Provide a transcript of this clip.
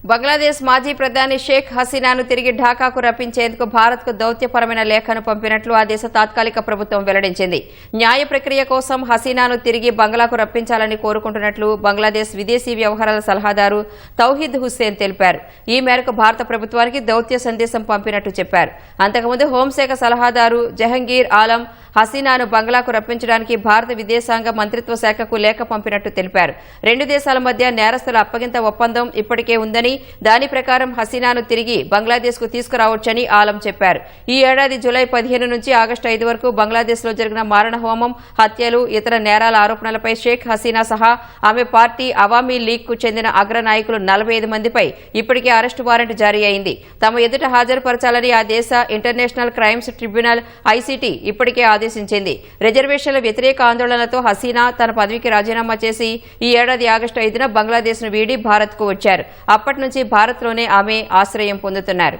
బంగ్లాదేశ్ మాజీ ప్రధాని షేక్ హసీనాను తిరిగి ఢాకాకు రప్పించేందుకు భారత్కు దౌత్యపరమైన లేఖను పంపినట్లు ఆ దేశ తాత్కాలిక ప్రభుత్వం వెల్లడించింది. న్యాయ ప్రక్రియ కోసం హసీనాను తిరిగి బంగ్లాకు రప్పించాలని కోరుకుంటున్నట్లు బంగ్లాదేశ్ విదేశీ వ్యవహారాల సలహాదారు తౌహీద్ హుస్సేన్ తెలిపారు. ఈ మేరకు భారత ప్రభుత్వానికి దౌత్య సందేశం పంపినట్టు చెప్పారు. అంతకుముందు హోంశాఖ సలహాదారు జహంగీర్ ఆలం హసీనాను బంగ్లాకు రప్పించడానికి భారత విదేశాంగ మంత్రిత్వ శాఖకు లేఖ పంపినట్టు తెలిపారు. రెండు దేశాల మధ్య నేరస్తుల అప్పగింత ఒప్పందం ఇప్పటికే ఉందని, దాని ప్రకారం హసీనాను తిరిగి బంగ్లాదేశ్కు తీసుకురావచ్చని ఆలం చెప్పారు. ఈ ఏడాది జూలై 15 నుంచి ఆగస్టు 5 వరకు బంగ్లాదేశ్లో జరిగిన మారణహోమం, హత్యలు, ఇతర నేరాల ఆరోపణలపై షేక్ హసీనా సహా ఆమె పార్టీ అవామీ లీగ్కు చెందిన అగ్ర నాయకులు 45 మందిపై ఇప్పటికే అరెస్టు వారెంట్ జారీ అయింది. తమ ఎదుట హాజరుపరచాలని ఆ దేశ ఇంటర్నేషనల్ క్రైమ్స్ ట్రిబ్యునల్ ఐసీటీ ఇప్పటికే ఆదేశించింది. రిజర్వేషన్ల వ్యతిరేక ఆందోళనలతో హసీనా తన పదవికి రాజీనామా చేసి ఈ ఏడాది ఆగస్టు 5న బంగ్లాదేశ్ను వీడి భారత్కు వచ్చారు. అప్పటి నుంచి భారత్లోనే ఆమె ఆశ్రయం పొందుతున్నారు.